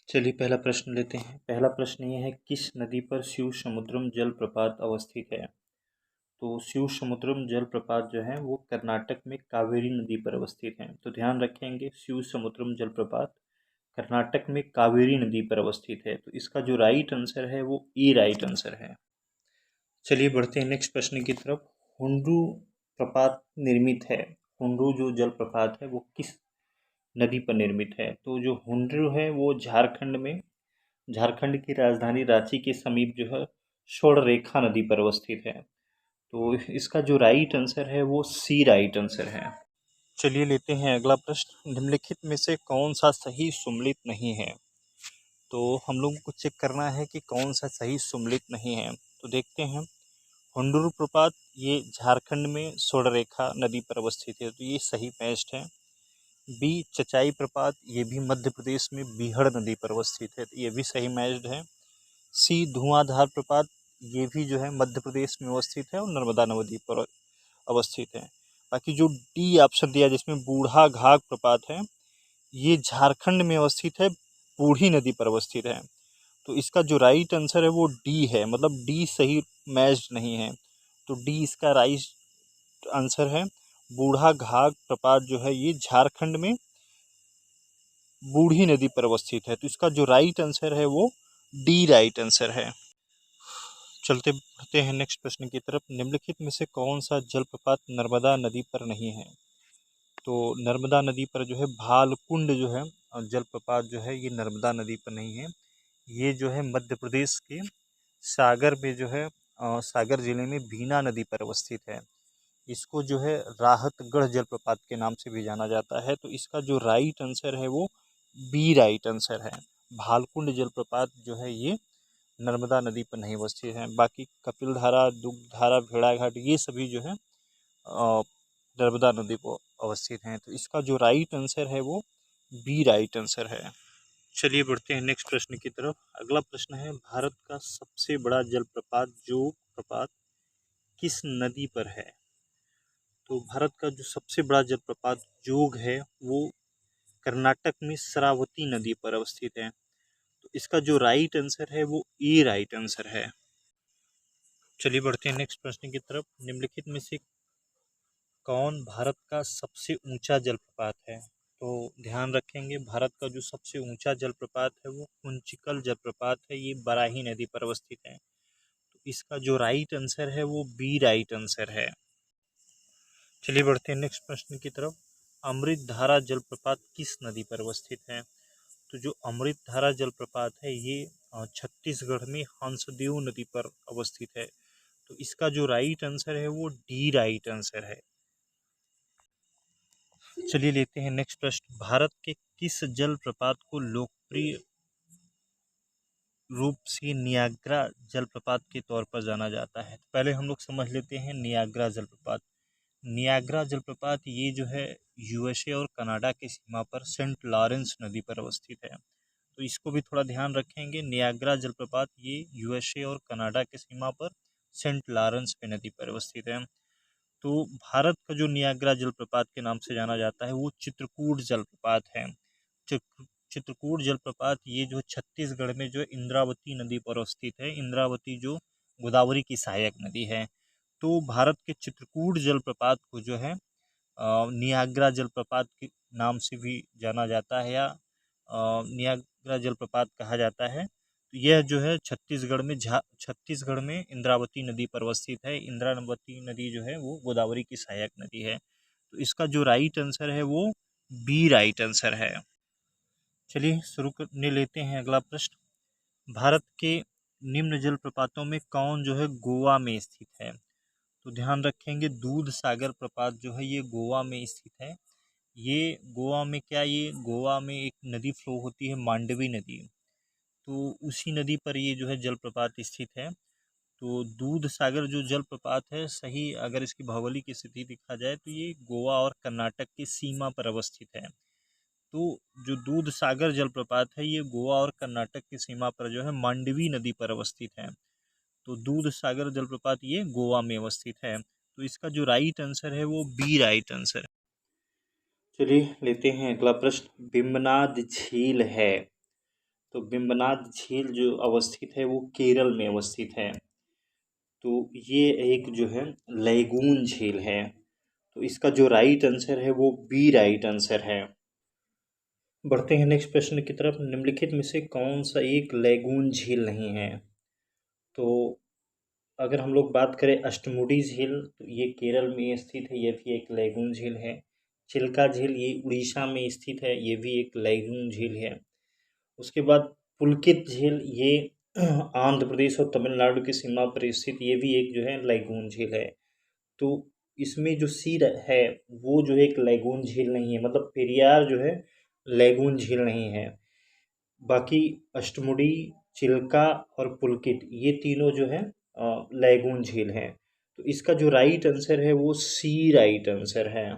चलिए पहला प्रश्न लेते हैं। पहला प्रश्न ये है, किस नदी पर शिव समुद्रम जलप्रपात अवस्थित है? तो शिव समुद्रम जलप्रपात जो है वो कर्नाटक में कावेरी नदी पर अवस्थित है। तो ध्यान रखेंगे, शिव समुद्रम जलप्रपात कर्नाटक में कावेरी नदी पर अवस्थित है। तो इसका जो राइट आंसर है वो ए राइट आंसर है। चलिए बढ़ते हैं नेक्स्ट प्रश्न की तरफ। हुंड्रू प्रपात निर्मित है। हुंड्रू जो जलप्रपात है वो किस नदी पर निर्मित है? तो जो हुंड्रू है वो झारखंड की राजधानी रांची के समीप जो है स्वर्णरेखा नदी पर अवस्थित है। तो इसका जो राइट आंसर है वो सी राइट आंसर है। चलिए लेते हैं अगला प्रश्न। निम्नलिखित में से कौन सा सही सुमेलित नहीं है? तो हम लोगों को चेक करना है कि कौन सा सही सुमेलित नहीं है। तो देखते हैं। हुंडुर प्रपात ये झारखंड में स्वर्णरेखा नदी पर अवस्थित है, तो ये सही मैच्ड है। बी चचाई प्रपात ये भी मध्य प्रदेश में बीहड़ नदी पर अवस्थित है, तो ये भी सही मैच्ड है। सी धुआंधार प्रपात ये भी जो है मध्य प्रदेश में अवस्थित है और नर्मदा नदी पर अवस्थित है। बाकी जो डी ऑप्शन दिया जिसमें बूढ़ा घाघ प्रपात है ये झारखंड में अवस्थित है, बूढ़ी नदी पर अवस्थित है। तो इसका जो राइट आंसर है वो डी है, मतलब डी सही मैच्ड नहीं है। तो डी इसका राइट आंसर है। बूढ़ा घाघ प्रपात जो है ये झारखंड में बूढ़ी नदी पर अवस्थित है। तो इसका जो राइट आंसर है वो डी राइट आंसर है। चलते बढ़ते हैं नेक्स्ट प्रश्न की तरफ। निम्नलिखित में से कौन सा जलप्रपात नर्मदा नदी पर नहीं है? तो नर्मदा नदी पर जो है भालकुंड जो है जलप्रपात जो है ये नर्मदा नदी पर नहीं है। ये जो है मध्य प्रदेश के सागर में जो है सागर जिले में बीना नदी पर अवस्थित है। इसको जो है राहतगढ़ जलप्रपात के नाम से भी जाना जाता है। तो इसका जो राइट आंसर है वो बी राइट आंसर है। भालकुंड जलप्रपात जो है ये नर्मदा नदी पर नहीं अवस्थित है। बाकी कपिलधारा, दुग्धधारा, भेड़ाघाट ये सभी जो है नर्मदा नदी को अवस्थित हैं। तो इसका जो राइट आंसर है वो बी राइट आंसर है। चलिए बढ़ते हैं नेक्स्ट प्रश्न की तरफ। अगला प्रश्न है, भारत का सबसे बड़ा जलप्रपात जोग प्रपात किस नदी पर है? तो भारत का जो सबसे बड़ा जलप्रपात जोग है वो कर्नाटक में शरावती नदी पर अवस्थित है। तो इसका जो राइट आंसर है वो ए राइट आंसर है। चलिए बढ़ते हैं नेक्स्ट प्रश्न की तरफ। निम्नलिखित में से कौन भारत का सबसे ऊंचा जलप्रपात है? तो ध्यान रखेंगे, भारत का जो सबसे ऊंचा जलप्रपात है वो कुंचिकल जलप्रपात है, ये बराही नदी पर अवस्थित है। तो इसका जो राइट आंसर है वो बी राइट आंसर है। चलिए बढ़ते हैं नेक्स्ट प्रश्न की तरफ। अमृत धारा जलप्रपात किस नदी पर अवस्थित है? तो जो अमृत धारा जलप्रपात है ये छत्तीसगढ़ में हंसदेव नदी पर अवस्थित है। तो इसका जो राइट आंसर है वो डी राइट आंसर है। चलिए लेते हैं नेक्स्ट प्रश्न। भारत के किस जलप्रपात को लोकप्रिय रूप से नियाग्रा जलप्रपात के तौर पर जाना जाता है? पहले हम लोग समझ लेते हैं नियाग्रा जलप्रपात। नियाग्रा जलप्रपात ये जो है यूएसए और कनाडा की सीमा पर सेंट लॉरेंस नदी पर अवस्थित है। तो इसको भी थोड़ा ध्यान रखेंगे। नियाग्रा जलप्रपात ये यूएसए और कनाडा की सीमा पर सेंट लॉरेंस पे नदी पर अवस्थित है। तो भारत का जो नियाग्रा जलप्रपात के नाम से जाना जाता है वो चित्रकूट जलप्रपात है। चित्रकूट जलप्रपात ये जो छत्तीसगढ़ में जो इंद्रावती नदी पर अवस्थित है। इंद्रावती जो गोदावरी की सहायक नदी है। तो भारत के चित्रकूट जलप्रपात को जो है नियाग्रा जलप्रपात के नाम से भी जाना जाता है या नियाग्रा जलप्रपात कहा जाता है। तो यह जो है छत्तीसगढ़ में इंद्रावती नदी पर अवस्थित है। इंद्रावती नदी जो है वो गोदावरी की सहायक नदी है। तो इसका जो राइट आंसर है वो बी राइट आंसर है। चलिए शुरू करने लेते हैं अगला प्रश्न। भारत के निम्न जलप्रपातों में कौन जो है गोवा में स्थित है? तो ध्यान रखेंगे, दूध सागर प्रपात जो है ये गोवा में स्थित है। ये गोवा में ये गोवा में एक नदी फ्लो होती है, मांडवी नदी। तो उसी नदी पर ये जो है जलप्रपात स्थित है। तो दूध सागर जो जलप्रपात है, सही अगर इसकी भौगोलिक स्थिति देखा जाए तो ये गोवा और कर्नाटक की सीमा पर अवस्थित है। तो जो दूध सागर जलप्रपात है ये गोवा और कर्नाटक की सीमा पर जो है मांडवी नदी पर अवस्थित है। तो दूध सागर जलप्रपात ये गोवा में अवस्थित है। तो इसका जो राइट आंसर है वो बी राइट आंसर है। चलिए लेते हैं अगला प्रश्न। बिम्बनाद झील है तो वेम्बनाड झील जो अवस्थित है वो केरल में अवस्थित है। तो ये एक जो है लैगून झील है। तो इसका जो राइट आंसर है वो बी राइट आंसर है। बढ़ते हैं नेक्स्ट प्रश्न की तरफ। निम्नलिखित में से कौन सा एक लैगून झील नहीं है? तो अगर हम लोग बात करें अष्टमुडी झील, तो ये केरल में स्थित है, ये भी एक लैगून झील है। चिल्का झील ये उड़ीसा में स्थित है, ये भी एक लैगून झील है। उसके बाद पुलकित झील ये आंध्र प्रदेश और तमिलनाडु की सीमा पर स्थित ये भी एक जो है लैगून झील है। तो इसमें जो सी है वो जो है एक लैगून झील नहीं है, मतलब पेरियार जो है लैगून झील नहीं है। बाकी अष्टमुडी, चिल्का और पुलकित ये तीनों जो है लैगून झील हैं। तो इसका जो राइट आंसर है वो सी राइट आंसर है।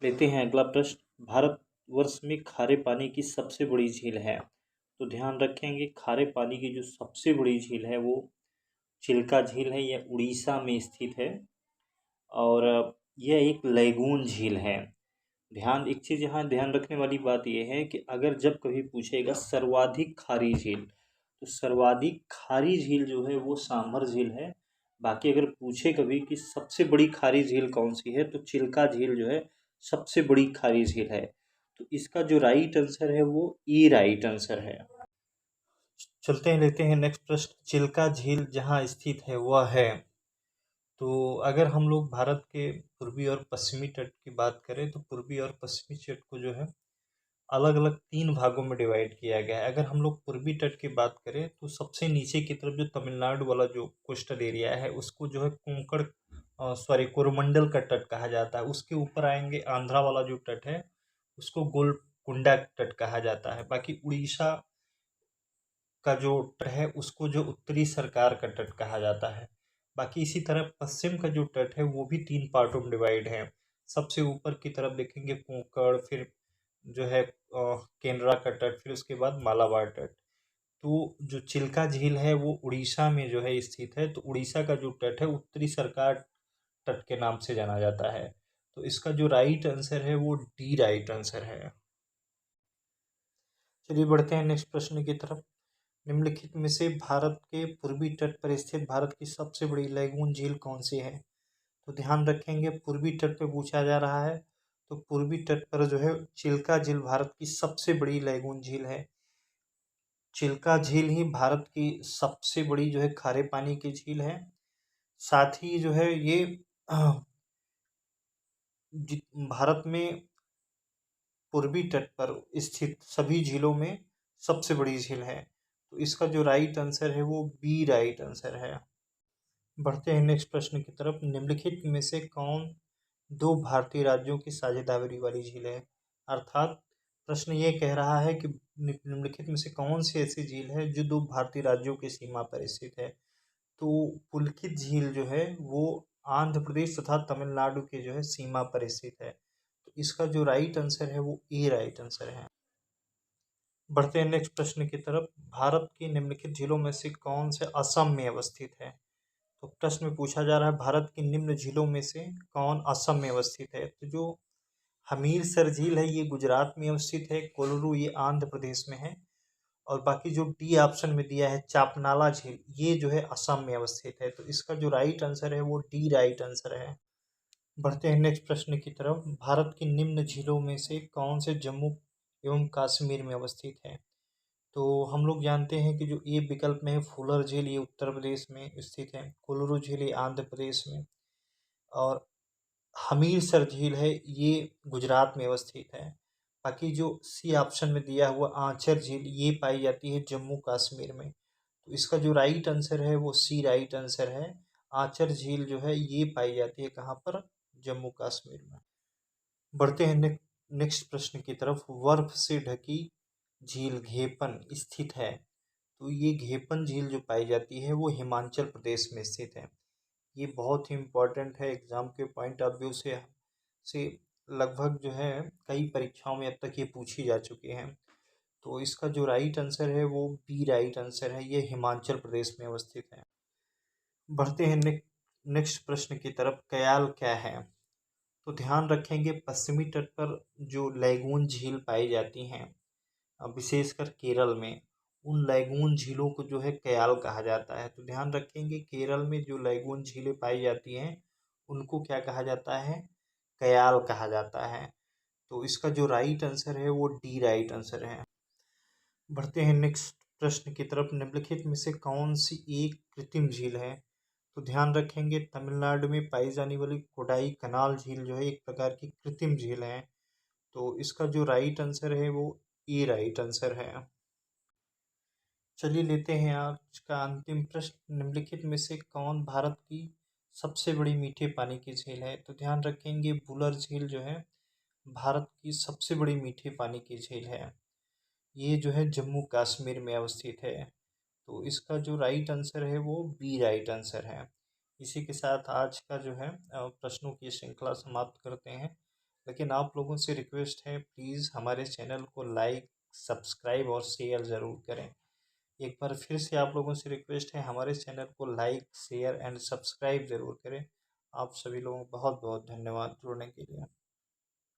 लेते हैं अगला प्रश्न। भारतवर्ष में खारे पानी की सबसे बड़ी झील है? तो ध्यान रखेंगे खारे पानी की जो सबसे बड़ी झील है वो चिल्का झील है, यह उड़ीसा में स्थित है और यह एक लैगून झील है। एक चीज़ यहाँ ध्यान रखने वाली बात यह है कि अगर जब कभी पूछेगा सर्वाधिक खारी झील, तो सर्वाधिक खारी झील जो है वो सांभर झील है। बाकी अगर पूछे कभी कि सबसे बड़ी खारी झील कौन सी है, तो चिल्का झील जो है सबसे बड़ी खारी झील है। तो इसका जो राइट आंसर है वो ई राइट आंसर है। चलते हैं, लेते हैं नेक्स्ट प्रश्न। चिल्का झील जहाँ स्थित है वह है? तो अगर हम लोग भारत के पूर्वी और पश्चिमी तट की बात करें, तो पूर्वी और पश्चिमी तट को जो है अलग अलग 3 भागों में डिवाइड किया गया है। अगर हम लोग पूर्वी तट की बात करें तो सबसे नीचे की तरफ जो तमिलनाडु वाला जो कोस्टल एरिया है उसको जो है कोरोमंडल का तट कहा जाता है। उसके ऊपर आएंगे आंध्रा वाला जो तट है उसको गोलकुंडा तट कहा जाता है। बाकी उड़ीसा का जो तट है उसको जो उत्तरी सरकार का तट कहा जाता है। बाकी इसी तरह पश्चिम का जो तट है वो भी 3 पार्टों में डिवाइड है। सबसे ऊपर की तरफ देखेंगे कोंकण, फिर जो है केनरा का तट, फिर उसके बाद मालाबार तट। तो जो चिल्का झील है वो उड़ीसा में जो है स्थित है। तो उड़ीसा का जो तट है उत्तरी सरकार तट के नाम से जाना जाता है। तो इसका जो राइट आंसर है वो डी राइट आंसर है। चलिए बढ़ते हैं नेक्स्ट प्रश्न की तरफ। निम्नलिखित में से भारत के पूर्वी तट पर स्थित भारत की सबसे बड़ी लैगून झील कौन सी है? तो ध्यान रखेंगे पूर्वी तट पे पूछा जा रहा है। तो पूर्वी तट पर जो है चिल्का झील भारत की सबसे बड़ी लैगून झील है। चिल्का झील ही भारत की सबसे बड़ी जो है खारे पानी की झील है। साथ ही जो है ये भारत में पूर्वी तट पर स्थित सभी झीलों में सबसे बड़ी झील है। तो इसका जो राइट आंसर है वो बी राइट आंसर है। बढ़ते हैं नेक्स्ट प्रश्न की तरफ। निम्नलिखित में से कौन दो भारतीय राज्यों की साझेदारी वाली झील है? अर्थात प्रश्न ये कह रहा है कि निम्नलिखित में से कौन सी ऐसी झील है जो दो भारतीय राज्यों की सीमा पर स्थित है? तो पुलकित झील जो है वो आंध्र प्रदेश तथा तमिलनाडु के जो है सीमा पर स्थित है। तो इसका जो राइट आंसर है वो ए राइट आंसर है। बढ़ते हैं नेक्स्ट प्रश्न की तरफ। भारत की निम्नलिखित झीलों में से कौन से असम में अवस्थित है? तो प्रश्न में पूछा जा रहा है भारत की निम्न झीलों में से कौन असम में अवस्थित है? तो जो हमीरसर झील है ये गुजरात में अवस्थित है, कोलरू ये आंध्र प्रदेश में है, और बाकी जो डी ऑप्शन में दिया है चापनाला झील ये जो है असम में अवस्थित है। तो इसका जो राइट आंसर है वो डी राइट आंसर है। बढ़ते हैं नेक्स्ट प्रश्न की तरफ। भारत की निम्न झीलों में से कौन से जम्मू एवं कश्मीर में अवस्थित है? तो हम लोग जानते हैं कि जो ए विकल्प में है फूलर झील ये उत्तर प्रदेश में स्थित है, कोलरू झील ये आंध्र प्रदेश में, और हमीरसर झील है ये गुजरात में अवस्थित है। बाकी जो सी ऑप्शन में दिया हुआ आंचर झील ये पाई जाती है जम्मू कश्मीर में। तो इसका जो राइट आंसर है वो सी राइट आंसर है। आंचर झील जो है ये पाई जाती है कहाँ पर? जम्मू कश्मीर में। बढ़ते हैं नेक्स्ट प्रश्न की तरफ। बर्फ से ढकी झील घेपन स्थित है? तो ये घेपन झील जो पाई जाती है वो हिमाचल प्रदेश में स्थित है। ये बहुत ही इम्पोर्टेंट है, एग्जाम के पॉइंट ऑफ व्यू से लगभग जो है कई परीक्षाओं में अब तक ये पूछी जा चुकी हैं। तो इसका जो राइट आंसर है वो बी राइट आंसर है, ये हिमाचल प्रदेश में अवस्थित है। बढ़ते हैं नेक्स्ट प्रश्न की तरफ। कयाल क्या है? तो ध्यान रखेंगे पश्चिमी तट पर जो लैगून झील पाई जाती हैं विशेषकर केरल में उन लैगून झीलों को जो है कयाल कहा जाता है। तो ध्यान रखेंगे, केरल में जो लैगून झीलें पाई जाती हैं उनको क्या कहा जाता है? कयाल कहा जाता है। तो इसका जो राइट आंसर है वो डी राइट आंसर है। बढ़ते हैं नेक्स्ट प्रश्न की तरफ। निम्नलिखित में से कौन सी एक कृत्रिम झील है? तो ध्यान रखेंगे, तमिलनाडु में पाई जाने वाली कोडाई कनाल झील जो है एक प्रकार की कृत्रिम झील है। तो इसका जो राइट आंसर है वो ए राइट आंसर है। चलिए लेते हैं आज का अंतिम प्रश्न। निम्नलिखित में से कौन भारत की सबसे बड़ी मीठे पानी की झील है? तो ध्यान रखेंगे, बुलर झील जो है भारत की सबसे बड़ी मीठे पानी की झील है। ये जो है जम्मू कश्मीर में अवस्थित है। तो इसका जो राइट आंसर है वो बी राइट आंसर है। इसी के साथ आज का जो है प्रश्नों की श्रृंखला समाप्त करते हैं। लेकिन आप लोगों से रिक्वेस्ट है, प्लीज़ हमारे चैनल को लाइक, सब्सक्राइब और शेयर ज़रूर करें। एक बार फिर से आप लोगों से रिक्वेस्ट है, हमारे चैनल को लाइक, शेयर एंड सब्सक्राइब ज़रूर करें। आप सभी लोगों को बहुत बहुत धन्यवाद जुड़ने के लिए।